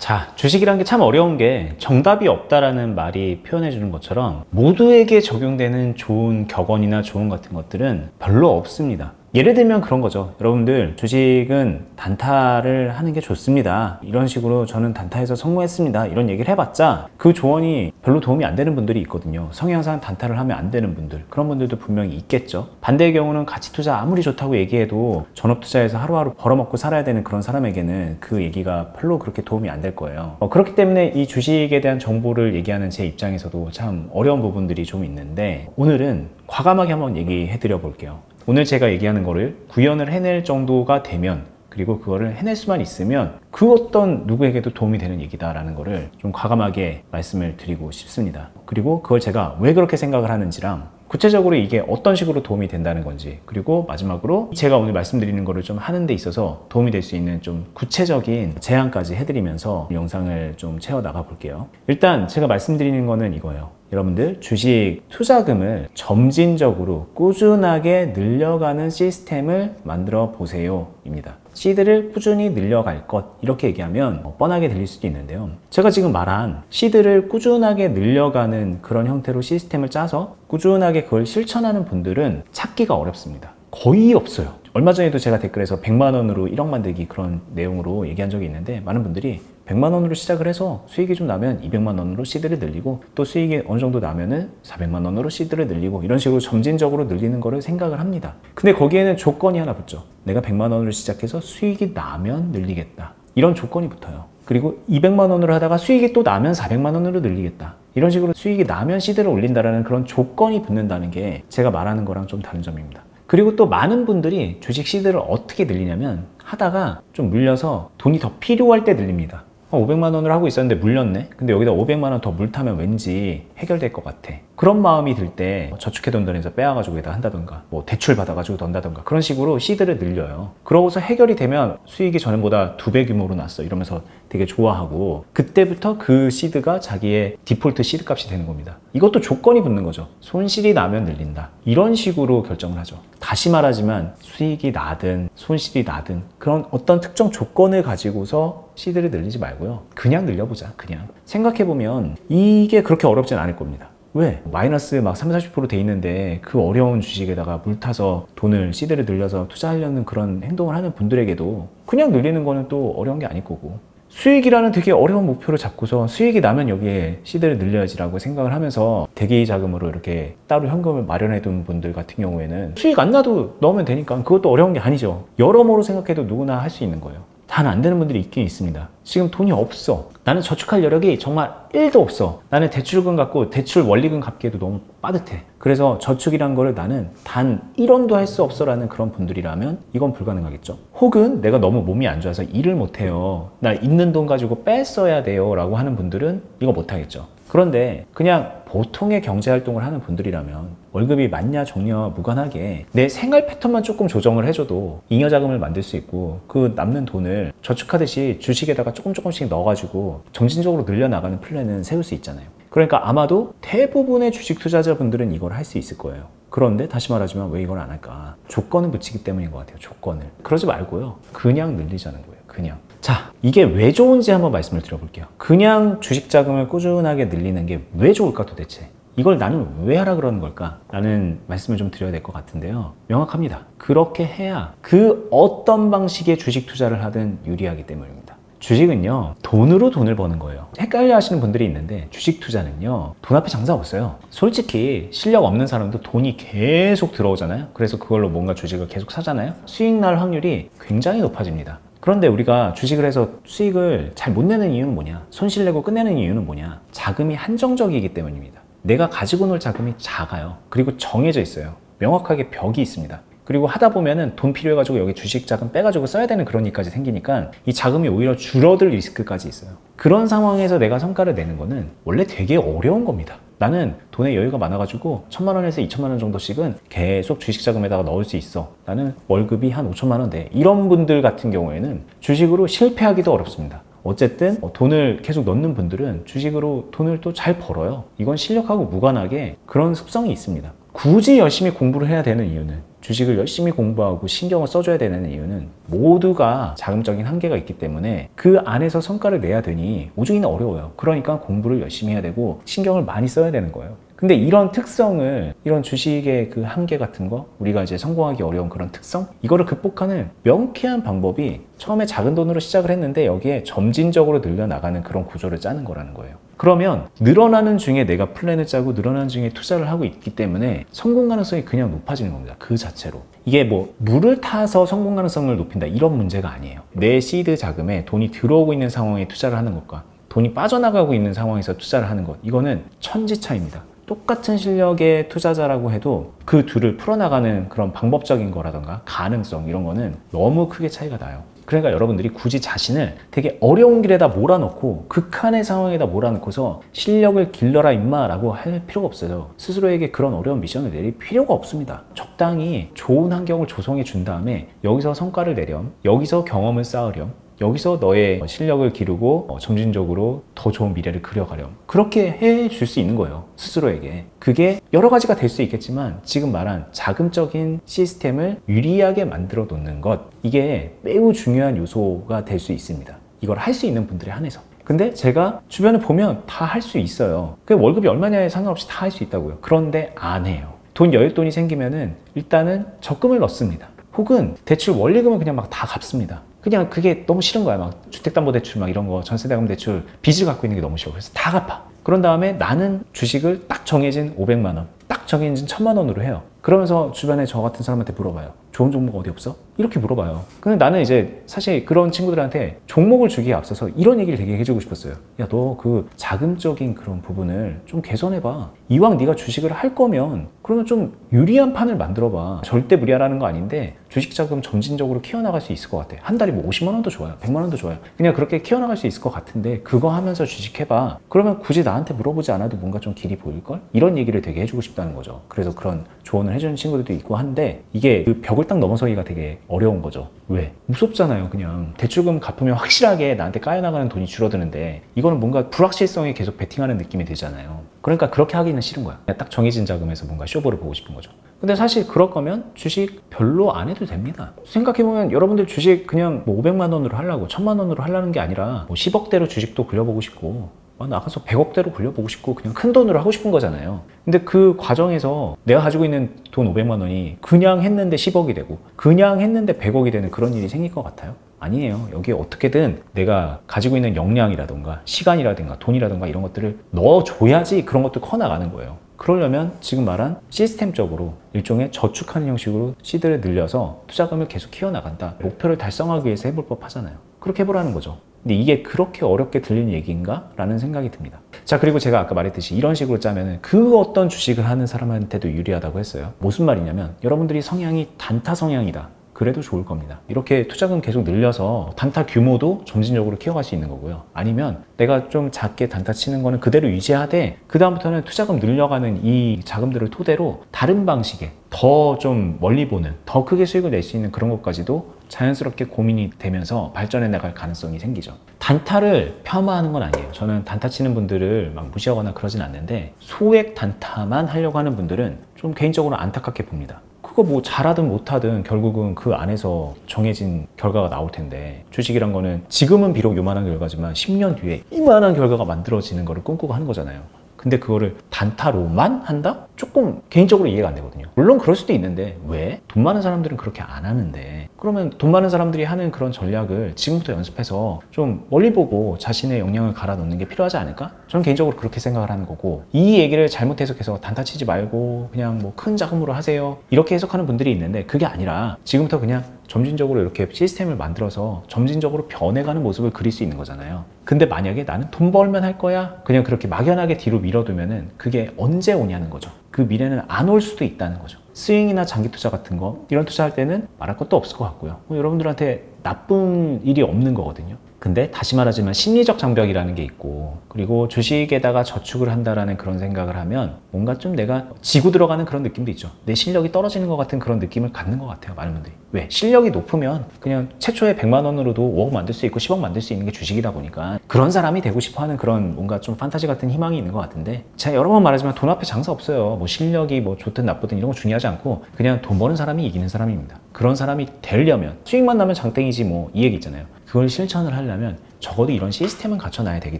자, 주식이란 게 참 어려운 게 정답이 없다라는 말이 표현해 주는 것처럼 모두에게 적용되는 좋은 격언이나 조언 같은 것들은 별로 없습니다. 예를 들면 그런 거죠. 여러분들, 주식은 단타를 하는 게 좋습니다. 이런 식으로 저는 단타에서 성공했습니다. 이런 얘기를 해봤자 그 조언이 별로 도움이 안 되는 분들이 있거든요. 성향상 단타를 하면 안 되는 분들, 그런 분들도 분명히 있겠죠. 반대의 경우는 가치 투자 아무리 좋다고 얘기해도 전업 투자에서 하루하루 벌어먹고 살아야 되는 그런 사람에게는 그 얘기가 별로 그렇게 도움이 안 될 거예요. 그렇기 때문에 이 주식에 대한 정보를 얘기하는 제 입장에서도 참 어려운 부분들이 좀 있는데, 오늘은 과감하게 한번 얘기해 드려 볼게요. 오늘 제가 얘기하는 거를 구현을 해낼 정도가 되면, 그리고 그거를 해낼 수만 있으면 그 어떤 누구에게도 도움이 되는 얘기다라는 거를 좀 과감하게 말씀을 드리고 싶습니다. 그리고 그걸 제가 왜 그렇게 생각을 하는지랑 구체적으로 이게 어떤 식으로 도움이 된다는 건지, 그리고 마지막으로 제가 오늘 말씀드리는 거를 좀 하는 데 있어서 도움이 될 수 있는 좀 구체적인 제안까지 해드리면서 영상을 좀 채워나가 볼게요. 일단 제가 말씀드리는 거는 이거예요. 여러분들, 주식 투자금을 점진적으로 꾸준하게 늘려가는 시스템을 만들어 보세요 입니다. 시드를 꾸준히 늘려갈 것, 이렇게 얘기하면 뻔하게 들릴 수도 있는데요. 제가 지금 말한 시드를 꾸준하게 늘려가는 그런 형태로 시스템을 짜서 꾸준하게 그걸 실천하는 분들은 찾기가 어렵습니다. 거의 없어요. 얼마 전에도 제가 댓글에서 100만 원으로 1억 만들기 그런 내용으로 얘기한 적이 있는데, 많은 분들이 100만 원으로 시작을 해서 수익이 좀 나면 200만 원으로 시드를 늘리고, 또 수익이 어느 정도 나면은 400만 원으로 시드를 늘리고, 이런 식으로 점진적으로 늘리는 거를 생각을 합니다. 근데 거기에는 조건이 하나 붙죠. 내가 100만 원으로 시작해서 수익이 나면 늘리겠다, 이런 조건이 붙어요. 그리고 200만 원으로 하다가 수익이 또 나면 400만 원으로 늘리겠다, 이런 식으로 수익이 나면 시드를 올린다라는 그런 조건이 붙는다는 게 제가 말하는 거랑 좀 다른 점입니다. 그리고 또 많은 분들이 주식 시드를 어떻게 늘리냐면, 하다가 좀 물려서 돈이 더 필요할 때 늘립니다. 500만 원을 하고 있었는데 물렸네? 근데 여기다 500만 원 더 물타면 왠지 해결될 것 같아. 그런 마음이 들 때 저축해둔 돈에서 빼와가지고 여기다 한다던가, 뭐 대출 받아가지고 던다던가, 그런 식으로 시드를 늘려요. 그러고서 해결이 되면 수익이 전보다 2배 규모로 났어, 이러면서 되게 좋아하고, 그때부터 그 시드가 자기의 디폴트 시드 값이 되는 겁니다. 이것도 조건이 붙는 거죠. 손실이 나면 늘린다, 이런 식으로 결정을 하죠. 다시 말하지만 수익이 나든 손실이 나든 그런 어떤 특정 조건을 가지고서 시드를 늘리지 말고요, 그냥 늘려보자. 그냥 생각해보면 이게 그렇게 어렵진 않을 겁니다. 왜? 마이너스 막 30~40% 돼 있는데 그 어려운 주식에다가 물타서 돈을 시드를 늘려서 투자하려는 그런 행동을 하는 분들에게도 그냥 늘리는 거는 또 어려운 게 아닐 거고, 수익이라는 되게 어려운 목표를 잡고서 수익이 나면 여기에 시드를 늘려야지라고 생각을 하면서 대기 자금으로 이렇게 따로 현금을 마련해 둔 분들 같은 경우에는 수익 안 나도 넣으면 되니까 그것도 어려운 게 아니죠. 여러모로 생각해도 누구나 할 수 있는 거예요. 단 안 되는 분들이 있긴 있습니다. 지금 돈이 없어. 나는 저축할 여력이 정말 1도 없어. 나는 대출금 갚고 대출 원리금 갚기에도 너무 빠듯해. 그래서 저축이란 거를 나는 단 1원도 할 수 없어 라는 그런 분들이라면 이건 불가능하겠죠. 혹은 내가 너무 몸이 안 좋아서 일을 못해요, 나 있는 돈 가지고 뺐어야 돼요 라고 하는 분들은 이거 못하겠죠. 그런데 그냥 보통의 경제활동을 하는 분들이라면 월급이 많냐 적냐 무관하게 내 생활 패턴만 조금 조정을 해줘도 잉여자금을 만들 수 있고, 그 남는 돈을 저축하듯이 주식에다가 조금씩 넣어가지고 점진적으로 늘려나가는 플랜은 세울 수 있잖아요. 그러니까 아마도 대부분의 주식 투자자분들은 이걸 할 수 있을 거예요. 그런데 다시 말하지만 왜 이걸 안 할까? 조건을 붙이기 때문인 것 같아요. 조건을. 그러지 말고요, 그냥 늘리자는 거예요. 그냥. 자, 이게 왜 좋은지 한번 말씀을 드려볼게요. 그냥 주식 자금을 꾸준하게 늘리는 게 왜 좋을까 도대체? 이걸 나는 왜 하라 그러는 걸까? 라는 말씀을 좀 드려야 될 것 같은데요. 명확합니다. 그렇게 해야 그 어떤 방식의 주식 투자를 하든 유리하기 때문입니다. 주식은요, 돈으로 돈을 버는 거예요. 헷갈려 하시는 분들이 있는데 주식 투자는요, 돈 앞에 장사 없어요. 솔직히 실력 없는 사람도 돈이 계속 들어오잖아요. 그래서 그걸로 뭔가 주식을 계속 사잖아요. 수익 날 확률이 굉장히 높아집니다. 그런데 우리가 주식을 해서 수익을 잘 못 내는 이유는 뭐냐? 손실 내고 끝내는 이유는 뭐냐? 자금이 한정적이기 때문입니다. 내가 가지고 놀 자금이 작아요. 그리고 정해져 있어요. 명확하게 벽이 있습니다. 그리고 하다 보면은 돈 필요해가지고 여기 주식 자금 빼가지고 써야 되는 그런 일까지 생기니까 이 자금이 오히려 줄어들 리스크까지 있어요. 그런 상황에서 내가 성과를 내는 거는 원래 되게 어려운 겁니다. 나는 돈에 여유가 많아가지고 1,000만 원에서 2,000만 원 정도씩은 계속 주식 자금에다가 넣을 수 있어. 나는 월급이 한 5천만 원 돼. 이런 분들 같은 경우에는 주식으로 실패하기도 어렵습니다. 어쨌든 돈을 계속 넣는 분들은 주식으로 돈을 또 잘 벌어요. 이건 실력하고 무관하게 그런 습성이 있습니다. 굳이 열심히 공부를 해야 되는 이유는 주식을 열심히 공부하고 신경을 써줘야 되는 이유는 모두가 자금적인 한계가 있기 때문에 그 안에서 성과를 내야 되니 오중이는 어려워요. 그러니까 공부를 열심히 해야 되고 신경을 많이 써야 되는 거예요. 근데 이런 특성을, 이런 주식의 그 한계 같은 거, 우리가 이제 성공하기 어려운 그런 특성, 이거를 극복하는 명쾌한 방법이 처음에 작은 돈으로 시작을 했는데 여기에 점진적으로 늘려나가는 그런 구조를 짜는 거라는 거예요. 그러면 늘어나는 중에 내가 플랜을 짜고 늘어나는 중에 투자를 하고 있기 때문에 성공 가능성이 그냥 높아지는 겁니다. 그 자체로. 이게 뭐 물을 타서 성공 가능성을 높인다 이런 문제가 아니에요. 내 시드 자금에 돈이 들어오고 있는 상황에 투자를 하는 것과 돈이 빠져나가고 있는 상황에서 투자를 하는 것, 이거는 천지차이입니다. 똑같은 실력의 투자자라고 해도 그 둘을 풀어나가는 그런 방법적인 거라던가 가능성 이런 거는 너무 크게 차이가 나요. 그러니까 여러분들이 굳이 자신을 되게 어려운 길에다 몰아넣고 극한의 상황에다 몰아넣고서 실력을 길러라 임마 라고 할 필요가 없어요. 스스로에게 그런 어려운 미션을 내릴 필요가 없습니다. 적당히 좋은 환경을 조성해 준 다음에 여기서 성과를 내렴, 여기서 경험을 쌓으렴, 여기서 너의 실력을 기르고 점진적으로 더 좋은 미래를 그려가렴. 그렇게 해줄 수 있는 거예요. 스스로에게. 그게 여러 가지가 될 수 있겠지만 지금 말한 자금적인 시스템을 유리하게 만들어 놓는 것, 이게 매우 중요한 요소가 될 수 있습니다. 이걸 할 수 있는 분들에 한해서. 근데 제가 주변에 보면 다 할 수 있어요. 그 월급이 얼마냐에 상관없이 다 할 수 있다고요. 그런데 안 해요. 여윳돈이 생기면은 일단은 적금을 넣습니다. 혹은 대출 원리금을 그냥 막 다 갚습니다. 그냥 그게 너무 싫은 거야. 막 주택담보대출 막 이런 거, 전세자금 대출, 빚을 갖고 있는 게 너무 싫어. 그래서 다 갚아. 그런 다음에 나는 주식을 딱 정해진 500만 원, 딱 정해진 1000만 원으로 해요. 그러면서 주변에 저 같은 사람한테 물어봐요. 좋은 종목 어디 없어? 이렇게 물어봐요. 근데 나는 이제 사실 그런 친구들한테 종목을 주기에 앞서서 이런 얘기를 되게 해주고 싶었어요. 야, 너 그 자금적인 그런 부분을 좀 개선해봐. 이왕 네가 주식을 할 거면 그러면 좀 유리한 판을 만들어봐. 절대 무리하라는 거 아닌데 주식 자금 점진적으로 키워나갈 수 있을 것 같아. 한 달에 뭐 50만 원도 좋아요. 100만 원도 좋아요. 그냥 그렇게 키워나갈 수 있을 것 같은데 그거 하면서 주식해봐. 그러면 굳이 나한테 물어보지 않아도 뭔가 좀 길이 보일걸? 이런 얘기를 되게 해주고 싶다는 거죠. 그래서 그런 조언을 해주는 친구들도 있고 한데 이게 그 벽을 딱 넘어서기가 되게 어려운 거죠. 왜? 무섭잖아요. 그냥 대출금 갚으면 확실하게 나한테 까여나가는 돈이 줄어드는데 이거는 뭔가 불확실성에 계속 베팅하는 느낌이 들잖아요. 그러니까 그렇게 하기는 싫은 거야. 그냥 딱 정해진 자금에서 뭔가 쇼부를 보고 싶은 거죠. 근데 사실 그럴 거면 주식 별로 안 해도 됩니다. 생각해보면 여러분들 주식 그냥 뭐 500만 원으로 하려고 1000만 원으로 하려는 게 아니라 뭐 10억대로 주식도 굴려보고 싶고 나가서 100억대로 굴려보고 싶고 그냥 큰 돈으로 하고 싶은 거잖아요. 근데 그 과정에서 내가 가지고 있는 돈 500만 원이 그냥 했는데 10억이 되고 그냥 했는데 100억이 되는 그런 일이 생길 것 같아요? 아니에요. 여기에 어떻게든 내가 가지고 있는 역량이라든가 시간이라든가 돈이라든가 이런 것들을 넣어줘야지 그런 것들 커나가는 거예요. 그러려면 지금 말한 시스템적으로 일종의 저축하는 형식으로 시드를 늘려서 투자금을 계속 키워나간다. 목표를 달성하기 위해서 해볼 법 하잖아요. 그렇게 해보라는 거죠. 근데 이게 그렇게 어렵게 들리는 얘기인가? 라는 생각이 듭니다. 자, 그리고 제가 아까 말했듯이 이런 식으로 짜면은 그 어떤 주식을 하는 사람한테도 유리하다고 했어요. 무슨 말이냐면 여러분들이 성향이 단타 성향이다. 그래도 좋을 겁니다. 이렇게 투자금 계속 늘려서 단타 규모도 점진적으로 키워갈 수 있는 거고요. 아니면 내가 좀 작게 단타 치는 거는 그대로 유지하되 그 다음부터는 투자금 늘려가는 이 자금들을 토대로 다른 방식의 더 좀 멀리 보는 더 크게 수익을 낼 수 있는 그런 것까지도 자연스럽게 고민이 되면서 발전해 나갈 가능성이 생기죠. 단타를 폄하하는 건 아니에요. 저는 단타 치는 분들을 막 무시하거나 그러진 않는데 소액 단타만 하려고 하는 분들은 좀 개인적으로 안타깝게 봅니다. 그거 뭐 잘하든 못하든 결국은 그 안에서 정해진 결과가 나올 텐데 주식이란 거는 지금은 비록 요만한 결과지만 10년 뒤에 이만한 결과가 만들어지는 거를 꿈꾸고 하는 거잖아요. 근데 그거를 단타로만 한다? 조금 개인적으로 이해가 안 되거든요. 물론 그럴 수도 있는데 왜? 돈 많은 사람들은 그렇게 안 하는데 그러면 돈 많은 사람들이 하는 그런 전략을 지금부터 연습해서 좀 멀리 보고 자신의 역량을 갈아 넣는 게 필요하지 않을까? 저는 개인적으로 그렇게 생각을 하는 거고 이 얘기를 잘못 해석해서 단타 치지 말고 그냥 뭐 큰 자금으로 하세요 이렇게 해석하는 분들이 있는데 그게 아니라 지금부터 그냥 점진적으로 이렇게 시스템을 만들어서 점진적으로 변해가는 모습을 그릴 수 있는 거잖아요. 근데 만약에 나는 돈 벌면 할 거야 그냥 그렇게 막연하게 뒤로 밀어두면은 그게 언제 오냐는 거죠. 그 미래는 안 올 수도 있다는 거죠. 스윙이나 장기 투자 같은 거 이런 투자할 때는 말할 것도 없을 것 같고요. 여러분들한테 나쁜 일이 없는 거거든요. 근데 다시 말하지만 심리적 장벽이라는 게 있고, 그리고 주식에다가 저축을 한다라는 그런 생각을 하면 뭔가 좀 내가 지고 들어가는 그런 느낌도 있죠. 내 실력이 떨어지는 것 같은 그런 느낌을 갖는 것 같아요, 많은 분들이. 왜? 실력이 높으면 그냥 최초에 100만 원으로도 5억 만들 수 있고 10억 만들 수 있는 게 주식이다 보니까 그런 사람이 되고 싶어 하는 그런 뭔가 좀 판타지 같은 희망이 있는 것 같은데, 제가 여러 번 말하지만 돈 앞에 장사 없어요. 뭐 실력이 뭐 좋든 나쁘든 이런 거 중요하지 않고 그냥 돈 버는 사람이 이기는 사람입니다. 그런 사람이 되려면 수익만 나면 장땡이지 뭐 이 얘기 있잖아요. 그걸 실천을 하려면 적어도 이런 시스템은 갖춰놔야 되기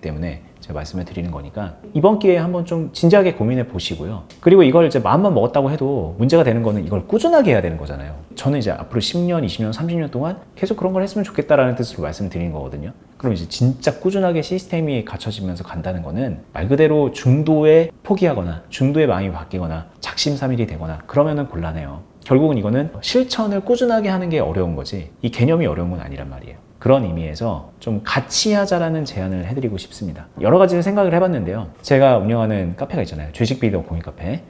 때문에 제가 말씀을 드리는 거니까 이번 기회에 한번 좀 진지하게 고민해 보시고요. 그리고 이걸 이제 마음만 먹었다고 해도 문제가 되는 거는 이걸 꾸준하게 해야 되는 거잖아요. 저는 이제 앞으로 10년, 20년, 30년 동안 계속 그런 걸 했으면 좋겠다라는 뜻으로 말씀드리는 거거든요. 그럼 이제 진짜 꾸준하게 시스템이 갖춰지면서 간다는 거는 말 그대로 중도에 포기하거나 중도에 마음이 바뀌거나 작심삼일이 되거나 그러면은 곤란해요. 결국은 이거는 실천을 꾸준하게 하는 게 어려운 거지 이 개념이 어려운 건 아니란 말이에요. 그런 의미에서 좀 같이 하자라는 제안을 해드리고 싶습니다. 여러 가지를 생각을 해봤는데요. 제가 운영하는 카페가 있잖아요. 주식 비디오 공유 카페.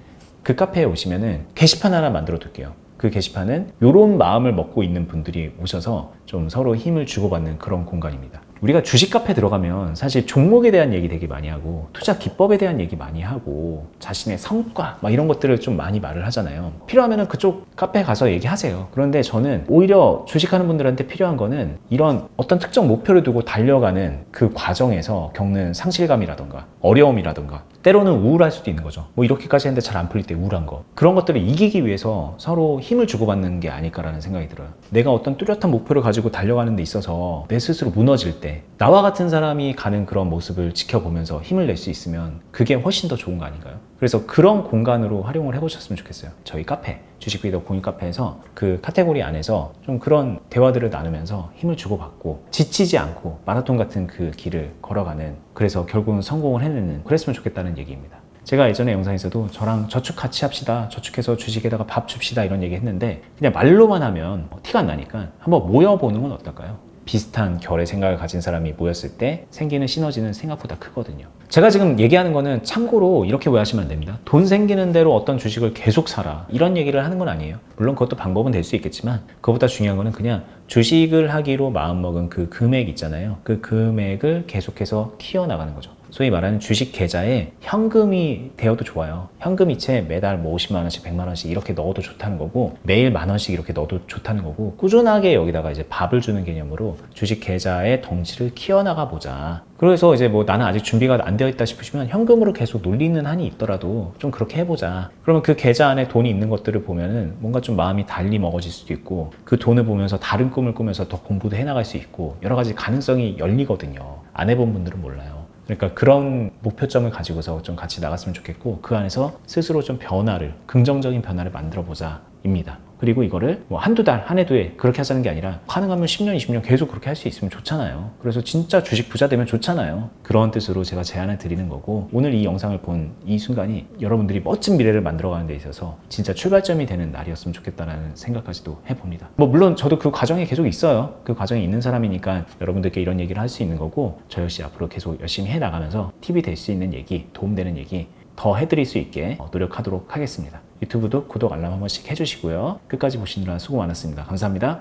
그 카페에 오시면은 게시판 하나 만들어 둘게요. 그 게시판은 이런 마음을 먹고 있는 분들이 오셔서 좀 서로 힘을 주고받는 그런 공간입니다. 우리가 주식 카페 들어가면 사실 종목에 대한 얘기 되게 많이 하고 투자 기법에 대한 얘기 많이 하고 자신의 성과 막 이런 것들을 좀 많이 말을 하잖아요. 필요하면 그쪽 카페 가서 얘기하세요. 그런데 저는 오히려 주식하는 분들한테 필요한 거는 이런 어떤 특정 목표를 두고 달려가는 그 과정에서 겪는 상실감이라던가 어려움이라던가 때로는 우울할 수도 있는 거죠. 뭐 이렇게까지 했는데 잘 안 풀릴 때 우울한 거, 그런 것들을 이기기 위해서 서로 힘을 주고받는 게 아닐까라는 생각이 들어요. 내가 어떤 뚜렷한 목표를 가지고 달려가는 데 있어서 내 스스로 무너질 때 나와 같은 사람이 가는 그런 모습을 지켜보면서 힘을 낼 수 있으면 그게 훨씬 더 좋은 거 아닌가요? 그래서 그런 공간으로 활용을 해보셨으면 좋겠어요. 저희 카페, 주식비디오 공유 카페에서 그 카테고리 안에서 좀 그런 대화들을 나누면서 힘을 주고받고 지치지 않고 마라톤 같은 그 길을 걸어가는, 그래서 결국은 성공을 해내는, 그랬으면 좋겠다는 얘기입니다. 제가 예전에 영상에서도 저랑 저축 같이 합시다, 저축해서 주식에다가 밥 줍시다 이런 얘기 했는데 그냥 말로만 하면 티가 안 나니까 한번 모여보는 건 어떨까요? 비슷한 결의 생각을 가진 사람이 모였을 때 생기는 시너지는 생각보다 크거든요. 제가 지금 얘기하는 거는 참고로 이렇게 오해하시면 안 됩니다. 돈 생기는 대로 어떤 주식을 계속 사라 이런 얘기를 하는 건 아니에요. 물론 그것도 방법은 될 수 있겠지만 그것보다 중요한 거는 그냥 주식을 하기로 마음먹은 그 금액 있잖아요. 그 금액을 계속해서 키워나가는 거죠. 소위 말하는 주식 계좌에 현금이 되어도 좋아요. 현금 이체 매달 뭐 50만 원씩 100만 원씩 이렇게 넣어도 좋다는 거고, 매일 만 원씩 이렇게 넣어도 좋다는 거고, 꾸준하게 여기다가 이제 밥을 주는 개념으로 주식 계좌의 덩치를 키워나가 보자. 그래서 이제 뭐 나는 아직 준비가 안 되어 있다 싶으시면 현금으로 계속 놀리는 한이 있더라도 좀 그렇게 해보자. 그러면 그 계좌 안에 돈이 있는 것들을 보면은 뭔가 좀 마음이 달리 먹어질 수도 있고, 그 돈을 보면서 다른 꿈을 꾸면서 더 공부도 해나갈 수 있고, 여러 가지 가능성이 열리거든요. 안 해본 분들은 몰라요. 그러니까 그런 목표점을 가지고서 좀 같이 나갔으면 좋겠고, 그 안에서 스스로 좀 변화를, 긍정적인 변화를 만들어 보자 입니다. 그리고 이거를 뭐 한두 달, 한 해, 두 해 그렇게 하자는 게 아니라 가능하면 10년, 20년 계속 그렇게 할 수 있으면 좋잖아요. 그래서 진짜 주식 부자 되면 좋잖아요. 그런 뜻으로 제가 제안을 드리는 거고, 오늘 이 영상을 본 이 순간이 여러분들이 멋진 미래를 만들어가는 데 있어서 진짜 출발점이 되는 날이었으면 좋겠다는 생각까지도 해봅니다. 뭐 물론 저도 그 과정에 계속 있어요. 그 과정에 있는 사람이니까 여러분들께 이런 얘기를 할 수 있는 거고, 저 역시 앞으로 계속 열심히 해나가면서 팁이 될 수 있는 얘기, 도움되는 얘기 더 해드릴 수 있게 노력하도록 하겠습니다. 유튜브도 구독, 알람 한 번씩 해주시고요. 끝까지 보시느라 수고 많았습니다. 감사합니다.